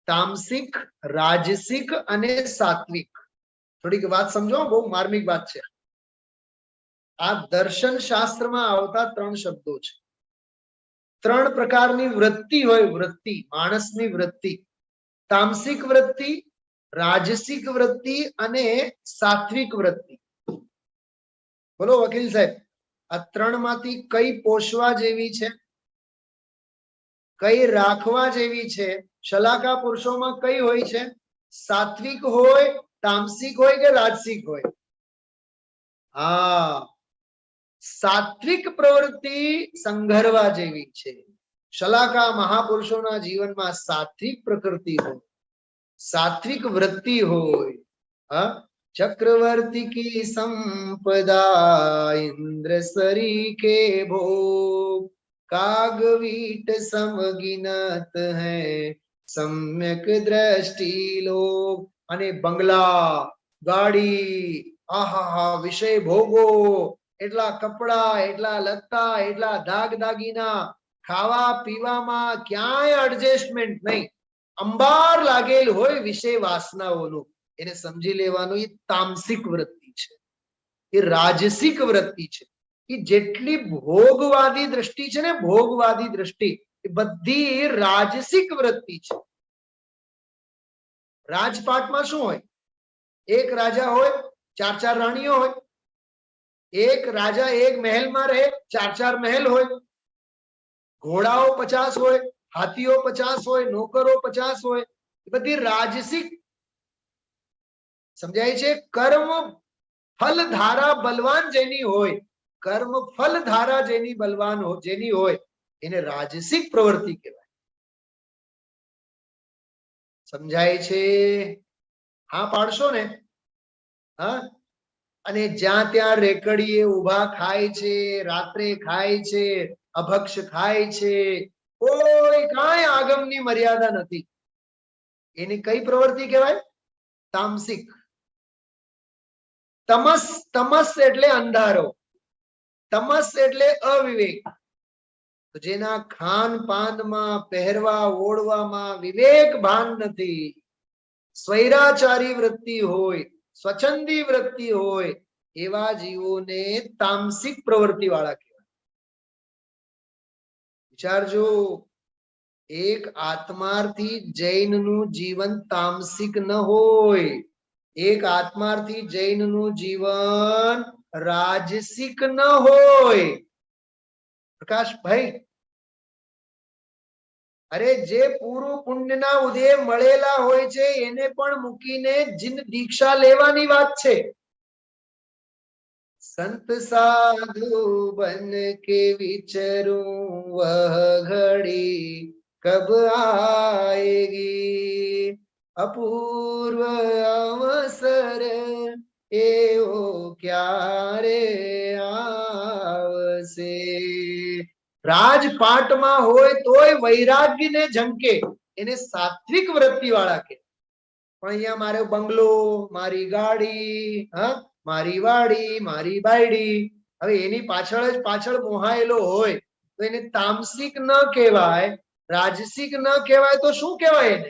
તામસિક, રાજસિક અને સાત્વિક. થોડીક વાત સમજો, બહુ માર્મિક વાત છે. આ દર્શન શાસ્ત્રમાં આવતા 3 શબ્દો છે. 3 પ્રકારની વૃત્તિ હોય, વૃત્તિ, માણસની વૃત્તિ: તામસિક વૃત્તિ, રાજસિક વૃત્તિ અને સાત્વિક વૃત્તિ. બોલો વકીલ સાહેબ, આ 3 માંથી કઈ પોષવા જેવી છે, કઈ રાખવા જેવી છે? શલાકા પુરુષોમાં કઈ હોય છે? સાત્વિક હોય, તામસિક હોય કે રાજસિક હોય? હા, સાત્વિક પ્રવૃત્તિ સંઘરવા જેવી છે. શલાકા મહાપુરુષોના જીવનમાં સાત્વિક પ્રકૃતિ હોય, સાત્વિક વૃત્તિ હોય. હા, चक्रवर्ती की संपदा इंद्र सरी के भोग, कागवीट समगिनत है सम्यक दृष्टि लोग. અને બંગલા, ગાડી, આહા વિષય ભોગો, એટલા કપડા, એટલા લત્તા, એટલા દાગ દાગીના, ખાવા પીવામાં ક્યાંય એડજસ્ટમેન્ટ નહીં, અંબાર લાગેલ હોય વિષય વાસનાઓનું. એને સમજી લેવાનું, એ તામસિક વૃત્તિ છે. એ રાજસિક વૃત્તિ છે. એ જેટલી ભોગવાદી દ્રષ્ટિ છે ને, ભોગવાદી દ્રષ્ટિ, એ બધી રાજસિક વૃત્તિ છે. રાજપાટમાં શું હોય? એક રાજા હોય, 4 રાણીઓ હોય. એક રાજા એક મહેલમાં રહે, 4 મહેલ હોય. ઘોડાઓ 50 હોય, હાથીઓ 50 હોય, નોકરો 50 હોય. એ બધી રાજસિક. સમજાય છે? કર્મ ફલ ધારા બલવાન જેની હોય, કર્મ ફલ ધારા જેની બલવાન જેની હોય, એને રાજસિક પ્રવૃત્તિ કહેવાય. સમજાય છે? હા પાડશો ને? હા. અને જ્યાં ત્યાં રેકડીએ ઉભા ખાય છે, રાત્રે ખાય છે, અભક્ષ ખાય છે, કોઈ કાંઈ આગમની મર્યાદા નથી. એની કઈ પ્રવૃત્તિ કહેવાય? તામસિક. તમસ, તમસ એટલે અંધારો, તમસ એટલે અવિવેક. જેના ખાન પાનમાં, પહેરવા ઓળવામાં વિવેક ભાન નથી, સ્વૈરાચારી વૃત્તિ હોય, સ્વચ્છંદી વૃત્તિ હોય, એવા જીવોને તામસિક પ્રવૃત્તિ વાળા કહેવાય. વિચારજો, એક આત્માર્થી જૈનનું જીવન તામસિક ન હોય, એક આત્માર્થી જૈનનું જીવન રાજસિક ન હોય. પ્રકાશભાઈ, અરે જે પૂરું પુણ્યના ઉદય મળેલા હોય છે એને પણ મૂકીને જીન દીક્ષા લેવાની વાત છે. संत साधु बन के विचरूं वह घड़ी कब आएगी, अपूर्व अवसर एवो क्यारे आवसे. રાજપાટમાં હોય તોય વૈરાગ્યને ઝંકે, એને સાત્વિક વૃત્તિ વાળા કે. પણ અહીંયા મારો બંગલો, મારી ગાડી, હા, મારી વાડી, મારી બાયડી, હવે એની પાછળ જ પાછળ મોહાયેલો હોય તો એને તામસિક ન કહેવાય, રાજસિક ન કહેવાય, તો શું કહેવાય એને?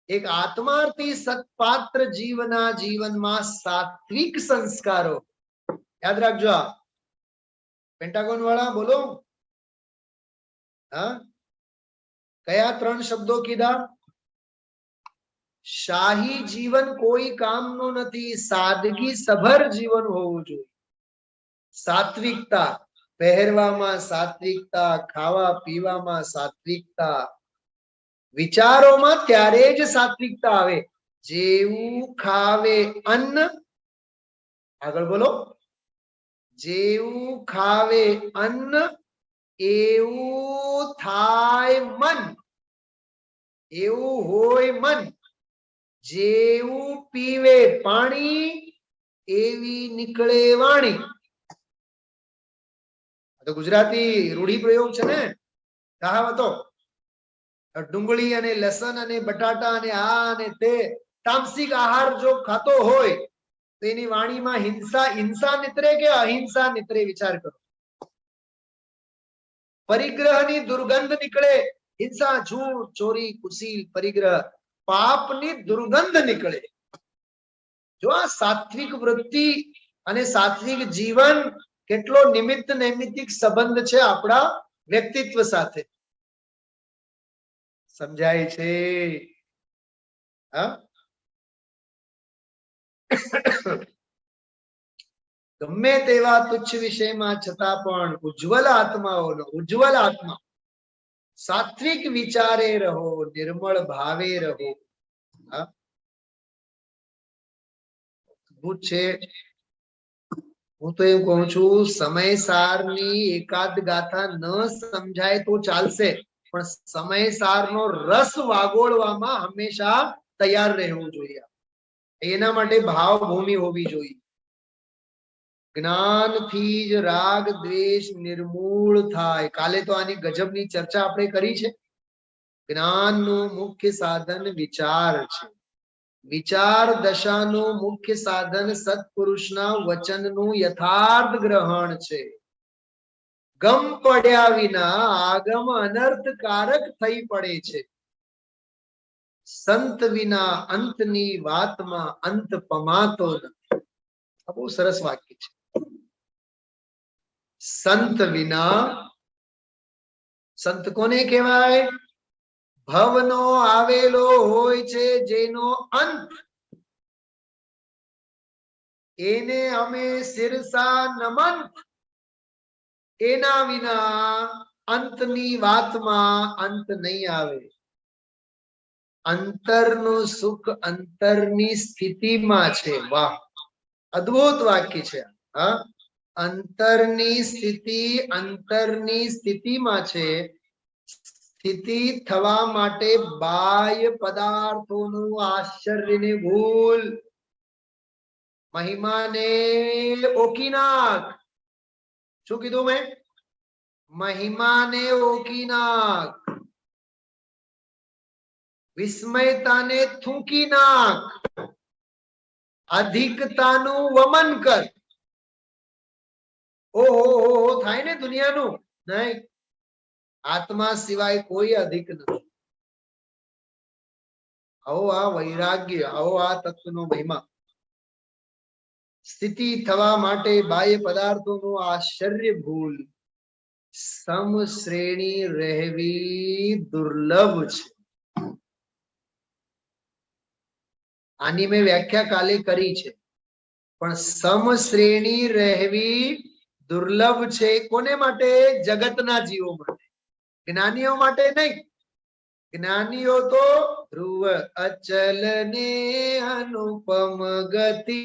એક આત્માર્થી સત્પાત્ર જીવના જીવનમાં સાત્વિક સંસ્કારો. યાદ રાખજો, આ પેન્ટાગોન વાળા બોલો. હા, કયા 3 શબ્દો કીધા? શાહી જીવન કોઈ કામનું નથી, સાદગી સભર જીવન હોવું જોઈએ. સાત્વિકતા, પહેરવામાં સાત્વિકતા, ખાવા પીવામાં સાત્વિકતા, વિચારોમાં ત્યારે જ સાત્વિકતા આવે જેવું ખાવે અન્ન, આગળ બોલો, જેવું ખાવે અન્ન એવું થાય મન, એવું હોય મન, જેવું પીવે પાણી એવી નીકળે વાણી. તો ગુજરાતી રૂઢિપ્રયોગ છે ને, કહાવતો. ડુંગળી અને લસણ અને બટાટા અને આ અને તે તામસિક આહાર જો ખાતો હોય તો એની વાણીમાં હિંસા, હિંસા નીતરે કે અહિંસા નીતરે? વિચાર કરો. પરિગ્રહની દુર્ગંધ નીકળે, હિંસા, ઝૂઠ, ચોરી, કુસીલ, પરિગ્રહ, પાપની દુર્ગંધ નીકળે. જો આ સાત્વિક વૃત્તિ અને સાત્વિક જીવન કેટલો નિમિત્ત નૈમિત્તિક સંબંધ છે આપણા વ્યક્તિત્વ સાથે. સમજાય છે? હા, ગમે તેવા તુચ્છ વિષયમાં છતાં પણ ઉજ્જવલ આત્માઓનો, ઉજ્જવલ આત્મા, સાત્વિક વિચારે રહો, નિર્મળ ભાવે રહો. હા, છે. હું તો એમ કહું છું, સમયસારની એકાદ ગાથા ન સમજાય તો ચાલશે, પણ સમયસારનો રસ વાગોળવામાં હંમેશા તૈયાર રહેવું જોઈએ. એના માટે ભાવભૂમિ હોવી જોઈએ. જ્ઞાનથી જ રાગ દ્વેષ નિર્મૂળ થાય. કાલે તો આની ગજબની ચર્ચા આપણે કરી છે. જ્ઞાનનું મુખ્ય સાધન વિચાર છે. વિચાર દશાનું મુખ્ય સાધન સત્પુરુષના વચનનું યથાર્થ ગ્રહણ છે. ગમ પડ્યા વિના આગમ અનર્થકારક થઈ પડે છે. સંત વિના અંતની વાતમાં અંત પમાતો નથી. આ બહુ સરસ વાક્ય છે. સંત વિના, સંત કોને કહેવાય? ભવનો આવેલો હોય છે જેનો અંત, એને અમે શિરસા નમન. એના વિના અંતની વાતમાં અંત નહીં આવે. અંતરનું સુખ અંતરની સ્થિતિમાં છે. વાહ, અદ્ભુત વાક્ય છે. હા, અંતરની સ્થિતિ અંતરની સ્થિતિમાં છે. સ્થિતિ થવા માટે બાહ્ય પદાર્થોનું આશ્ચર્યને ભૂલ, મહિમાને ઓકી નાખ. શું કીધું મેં? મહિમાને ઓકી નાખ, વિસ્મયતાને થૂંકી નાખ. અધિકતાનું વમન કર. ઓહો થાય ને દુનિયાનું. નહીં, આત્મા સિવાય કોઈ અધિક નથી. આવો આ વૈરાગ્ય, આવો આ તત્વનો મહિમા. સ્થિતિ થવા માટે બાહ્ય પદાર્થોનું આશ્ચર્ય ભૂલ સમ શ્રેણી રહેવી દુર્લભ છે. આની મેં વ્યાખ્યા કાલે કરી છે, પણ સમ શ્રેણી રહેવી દુર્લભ છે. કોને માટે? જગતના જીવો માટે, જ્ઞાનીઓ માટે નહીં. જ્ઞાનીઓ તો ધ્રુવ અચલ ને અનુપમ ગતિ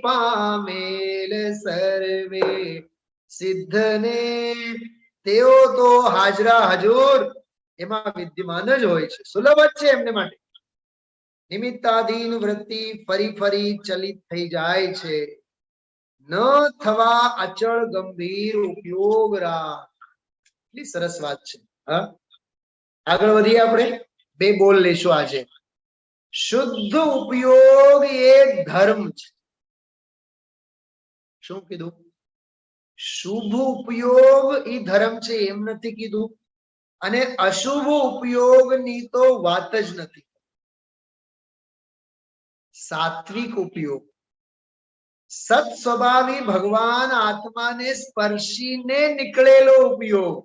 પામેલ સર્વે સિદ્ધ ને, તેઓ તો હાજરા હજુર એમાં વિદ્યમાન જ હોય છે, સુલભ જ છે એમને માટે. નિમિત્તાધીન વૃત્તિ ફરી ફરી ચલિત થઈ જાય છે. ન થવા અચળ ગંભીર ઉપયોગ રાખ. કેટલી સરસ વાત છે. હા, આગળ વધીએ આપણે. બે બોલ લેશું આજે. શુદ્ધ ઉપયોગ એ ધર્મ છે. શું કીધું? શુભ ઉપયોગ એ ધર્મ છે એમ નથી કીધું, અને અશુભ ઉપયોગની તો વાત જ નથી. સાત્વિક ઉપયોગ, સત સ્વભાવી ભગવાન આત્માને સ્પર્શીને નીકળેલો ઉપયોગ,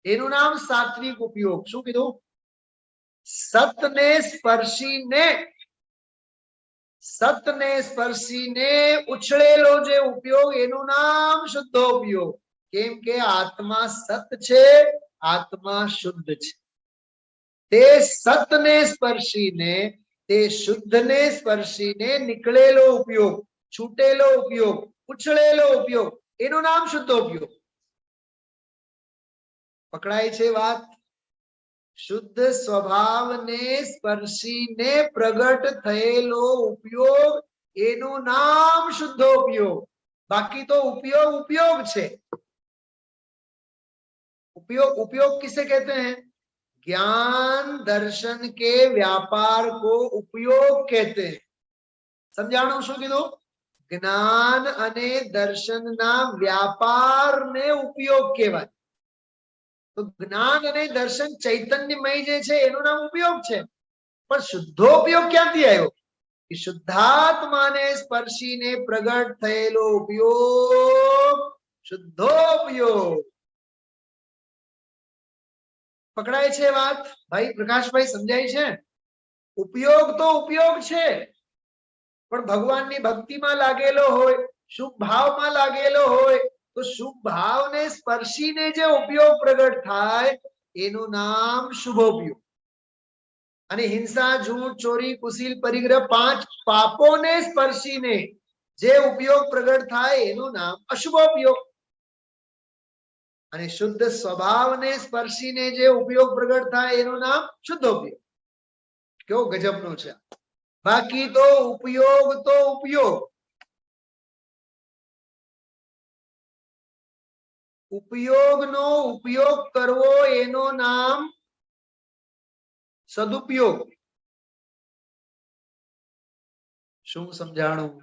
એનું નામ સાત્વિક ઉપયોગ. શું કીધું? સતને સ્પર્શીને ઉછળેલો જે ઉપયોગ, એનું નામ શુદ્ધ ઉપયોગ. કેમ કે આત્મા સત છે, આત્મા શુદ્ધ છે. તે સતને સ્પર્શીને, તે શુદ્ધને સ્પર્શીને નીકળેલો ઉપયોગ, છૂટેલો ઉપયોગ, ઉછળેલો ઉપયોગ, એનું નામ શુદ્ધ ઉપયોગ. પકડાય છે વાત? શુદ્ધ સ્વભાવને સ્પર્શીને પ્રગટ થયેલો ઉપયોગ, એનું નામ શુદ્ધ ઉપયોગ. બાકી તો ઉપયોગ ઉપયોગ છે. उपयोग किसे कहते हैं? ज्ञान दर्शन के व्यापार को उपयोग कहते हैं. समझाणु શું કીધું? જ્ઞાન અને દર્શનના વ્યાપારને ઉપયોગ કહેવાય. તો જ્ઞાન અને દર્શન ચૈતન્યમય જે છે એનું નામ ઉપયોગ છે. પણ શુદ્ધોપયોગ ક્યાંથી આવ્યો? કે શુદ્ધાત્માને સ્પર્શીને પ્રગટ થયેલો ઉપયોગ શુદ્ધોપયોગ. પકડાય છે વાત? ભાઈ પ્રકાશભાઈ, સમજાય છે? ઉપયોગ તો ઉપયોગ છે, પણ ભગવાનની ભક્તિમાં લાગેલો હોય, શુભ ભાવમાં લાગેલો હોય, તો શુભ ભાવને સ્પર્શીને જે ઉપયોગ પ્રગટ થાય એનું નામ શુભોપયોગ. અને હિંસા, જૂઠ, ચોરી, કુશીલ, પરિગ્રહ, 5 પાપોને સ્પર્શીને જે ઉપયોગ પ્રગટ થાય એનું નામ અશુભોપયોગ. અને શુદ્ધ સ્વભાવને સ્પર્શીને જે ઉપયોગ પ્રગટ થાય એનું નામ શુદ્ધોપયોગ. કેવો ગજબનો છે. બાકી તો ઉપયોગ. ઉપયોગનો ઉપયોગ કરવો એનું નામ સદુપયોગ. શું સમજાણું?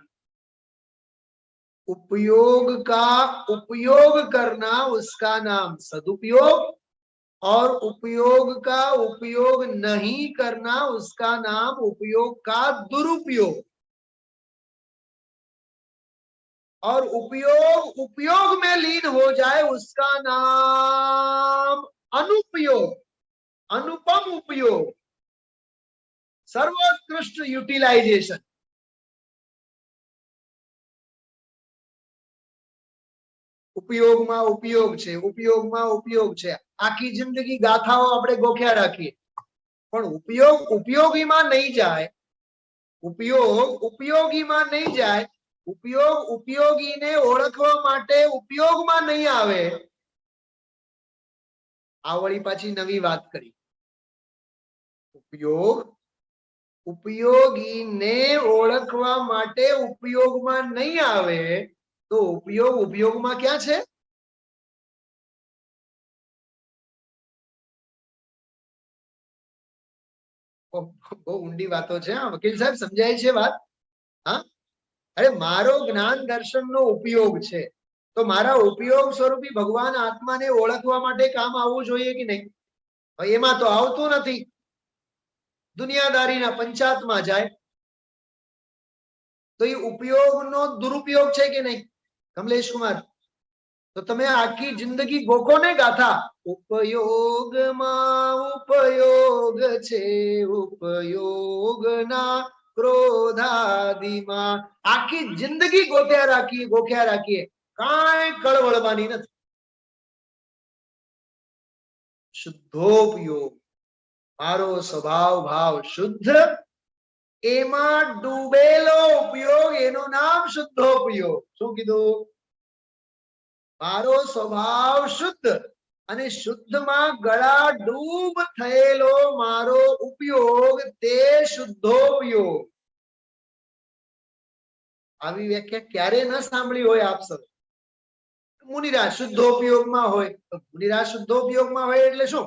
उपयोग का उपयोग करना उसका नाम सदुपयोग, और उपयोग का उपयोग नहीं करना उसका नाम उपयोग का दुरुपयोग. और उपयोग में लीन हो जाए उसका नाम अनुपयोग, अनुपम उपयोग, सर्वोत्कृष्ट यूटिलाइजेशन. ઉપયોગમાં ઉપયોગ છે, ઉપયોગમાં ઉપયોગ છે. આખી જિંદગી ગાથાઓ આપણે ગોખ્યા રાખીએ, પણ ઉપયોગ ઉપયોગીમાં નહીં જાય. ઉપયોગ ઉપયોગીમાં નહીં જાય. ઉપયોગ ઉપયોગીને ઓળખવા માટે ઉપયોગમાં નહીં આવે. આ વળી પાછી નવી વાત કરી. ઉપયોગ ઉપયોગીને ઓળખવા માટે ઉપયોગમાં નહીં આવે, તો ઉપયોગ ઉપયોગમાં ક્યાં છે? બહુ ઊંડી વાતો છે. વકીલ સાહેબ, સમજાય છે વાત? હા, अरे मारो ज्ञान दर्शन नो उपयोग छे, तो मारा उपयोग स्वरूपी भगवान आत्मा ने ओळखवा माटे काम आवવું જોઈએ કે નહીં? એમાં તો આવતું નથી, દુનિયાદારીના પંચાતમાં જાય તો એ ઉપયોગનો દુરુપયોગ છે કે નહીં? કમલેશ કુમાર, તો તમે આખી જિંદગી ગોખો ને ગાથા, ઉપયોગમાં ઉપયોગ છે, ઉપયોગના ક્રોધાદિમાં, આખી જિંદગી ગોખ્યા રાખીએ, કાંઈ કળવળવાની નથી. શુદ્ધોપયોગ, મારો સ્વભાવ ભાવ શુદ્ધ, એમાં ડૂબેલો ઉપયોગ, એનું નામ શુદ્ધોપયોગ. શું કીધું? મારો સ્વભાવ શુદ્ધ અને શુદ્ધમાં ગળા ડૂબ થયેલો મારો ઉપયોગ, તે શુદ્ધોપયોગ. આવી વ્યાખ્યા ક્યારે ન સાંભળી હોય આપ સૌ? મુનિરાજ શુદ્ધોપયોગમાં હોય, તો મુનિરાજ શુદ્ધોપયોગમાં હોય એટલે શું?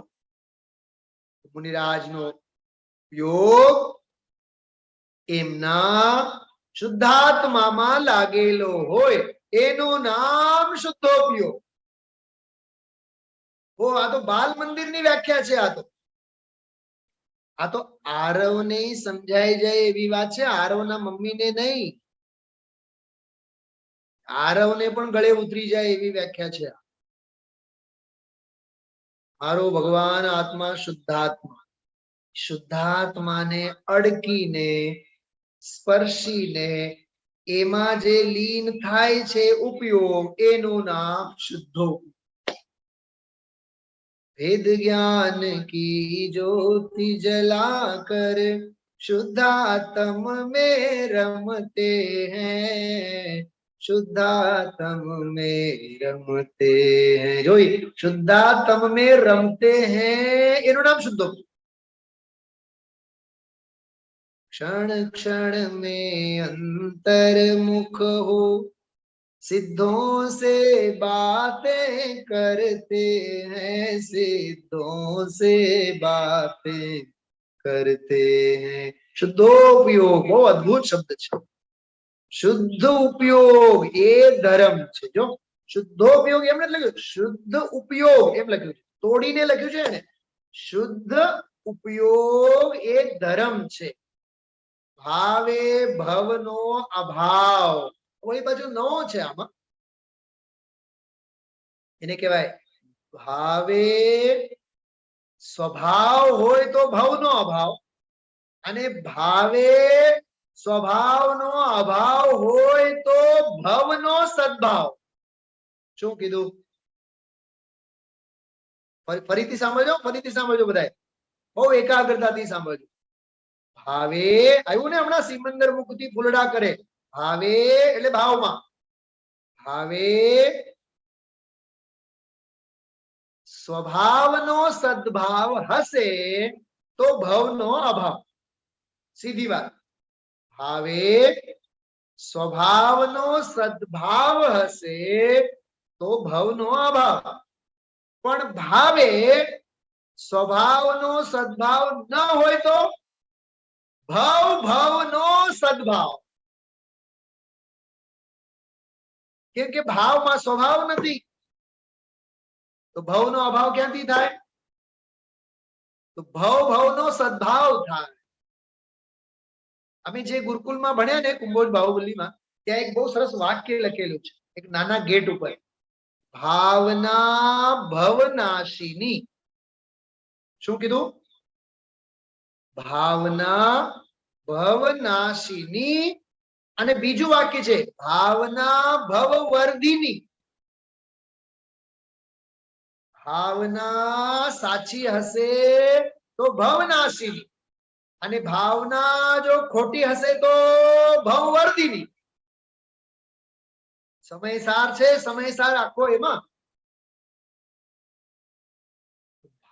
મુનિરાજનો ઉપયોગ એમના શુદ્ધાત્મામાં લાગેલો હોય, એનું નામ શુદ્ધોપયોગ. આ તો બાલ મંદિરની વ્યાખ્યા છે. આ તો આરવને સમજાઈ જાય એવી વાત છે, આરવના મમ્મીને નહીં, આરવને પણ ગળે ઉતરી જાય એવી વ્યાખ્યા છે. મારો ભગવાન આત્મા શુદ્ધાત્મા, શુદ્ધાત્માને અડકીને સ્પર્શીને એમાં જે લીન થાય છે ઉપયોગ, એનું નામ શુદ્ધોપયોગ. वेद ज्ञान की ज्योति जलाकर शुद्धात्म में रमते हैं, शुद्धात्म में रमते हैं. जो शुद्धात्म में रमते हैं एनु नाम शुद्धोपयोग. क्षण क्षण में अंतर्मुख हो, सिद्धों से बातें करते हैं, सिद्धों से बातें करते हैं. शुद्धोपयोग બહુ અદ્ભુત શબ્દ છે. શુદ્ધ ઉપયોગ એ ધર્મ છે. જો શુદ્ધોપયોગ એમ નથી લખ્યું, શુદ્ધ ઉપયોગ એમ લખ્યું છે, તોડીને લખ્યું છે ને. શુદ્ધ ઉપયોગ એ ધર્મ છે. ભાવે ભવનો અભાવ, કોઈ બાજુ નો છે આમાં, એને કહેવાય ભાવે સ્વભાવ હોય તો ભવનો અભાવ, અને ભાવે સ્વભાવનો અભાવ હોય તો ભવનો સદભાવ. શું કીધું? ફરીથી સાંભળજો બધાએ, બહુ એકાગ્રતાથી સાંભળજો. ભાવે આવ્યું ને હમણાં, સિમંદર મુખથી ફૂલડા કરે. ભાવે એટલે ભાવમાં, ભાવે સ્વભાવનો સદભાવ હશે તો ભવનો અભાવ. સીધી વાત. ભાવે સ્વભાવનો સદભાવ હશે તો ભવનો અભાવ, પણ ભાવે સ્વભાવનો સદભાવ ન હોય તો ભવનો સદભાવ. કેમ કે ભાવમાં સ્વભાવ નથી, તો ભવનો અભાવ ક્યાંથી થાય? તો ભવનો સદભાવ થાય. અમે જે ગુરુકુલમાં ભણ્યા ને, કુંભોજ બાહુબલીમાં, ત્યાં એક બહુ સરસ વાક્ય લખેલું છે, એક નાના ગેટ ઉપર, ભાવના ભવનાશિની. શું કીધું? ભાવના ભવનાશિની. અને બીજું વાક્ય છે ભાવના ભવવર્ધિની. ભાવના સાચી હશે તો ભવનાશિની, અને ભાવના જો ખોટી હશે તો ભવવર્ધિની. સમયસાર છે, સમયસાર આખો એમાં.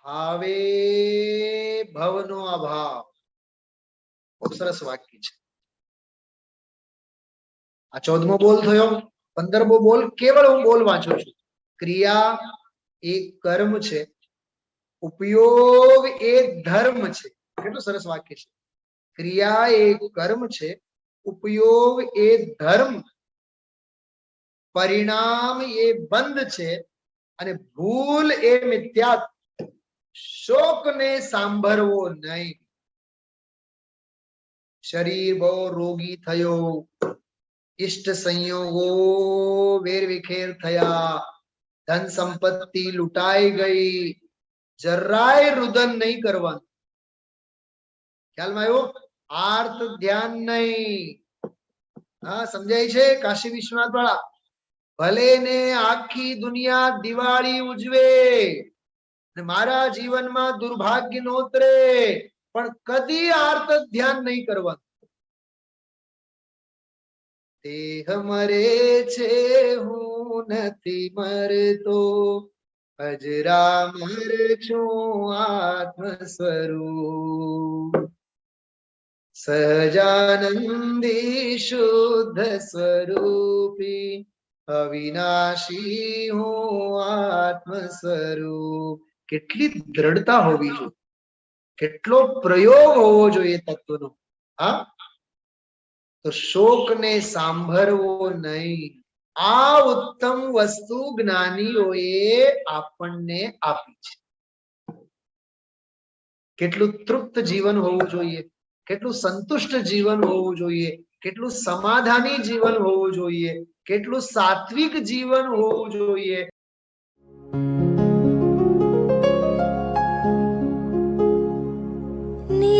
ભાવે ભવનો અભાવ, બહુ સરસ વાક્ય છે. આ 14મો બોલ થયો. 15મો બોલ કેવળ હું બોલ વાંચું છું. ક્રિયા એ કર્મ છે, ઉપયોગ એ ધર્મ છે. કેટલું સરસ વાક્ય છે. ક્રિયા એ કર્મ છે, उपयोग ए धर्म, परिणाम ए बंध छे અને ભૂલ એ મિથ્યા. શોકને સાંભળવો નહીં. શરીર બહુ રોગી થયો, ઇષ્ટ સંયોગો વેરવિખેર થયા, ધન સંપત્તિ લૂંટાઈ ગઈ, જરાય રુદન નહીં કરવાનું. ખ્યાલમાં આવ્યો? આર્ત ધ્યાન નહીં. હા, સમજાય છે? કાશી વિશ્વનાથ વાળા ભલે ને આખી દુનિયા દિવાળી ઉજવે ને મારા જીવનમાં દુર્ભાગ્ય નોતરે, પણ કદી આર્ત ધ્યાન નહીં કરવાનું. દેહ મરે છે હું નથી મરતો, અજરામર છું આત્મ સ્વરૂપ, સહજાનંદી શુદ્ધ સ્વરૂપી, અવિનાશી હું આત્મ સ્વરૂપ. કેટલી દ્રઢતા હોવી જોઈએ, કેટલો પ્રયોગ હોવો જોઈએ તત્વનો. હા, તો શોકને સાંભળવો નહીં. આ ઉત્તમ વસ્તુ જ્ઞાનીઓએ આપણને આપી છે. કેટલું તૃપ્ત જીવન હોવું જોઈએ, કેટલું સંતુષ્ટ જીવન હોવું જોઈએ, કેટલું સમાધાની જીવન હોવું જોઈએ, કેટલું સાત્વિક જીવન હોવું જોઈએ.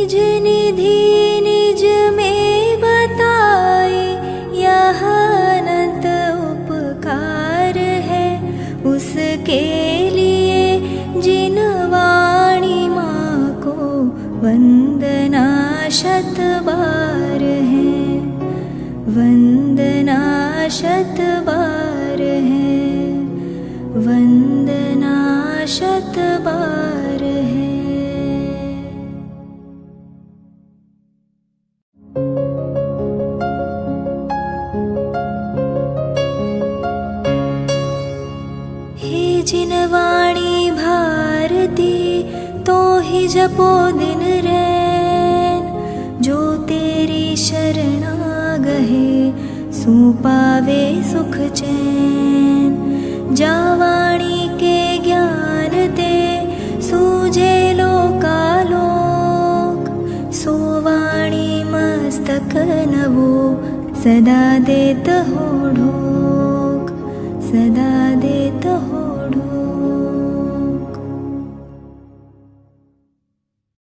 निज निधि निज में बताए, यह अनंत उपकार है उसके लिए जिन वाणी माँ को वंदना शत बार है, वंदना शत बार है, वंदना शत बार है. जिन वाणी भारती तो ही जपो दिन रैन, जो तेरी शरणा गहे सू पावे सुख चैन. जा वाणी के ज्ञान ते सूझे लोकालोक, सो वाणी मस्तक नवो सदा देत होढ़ो.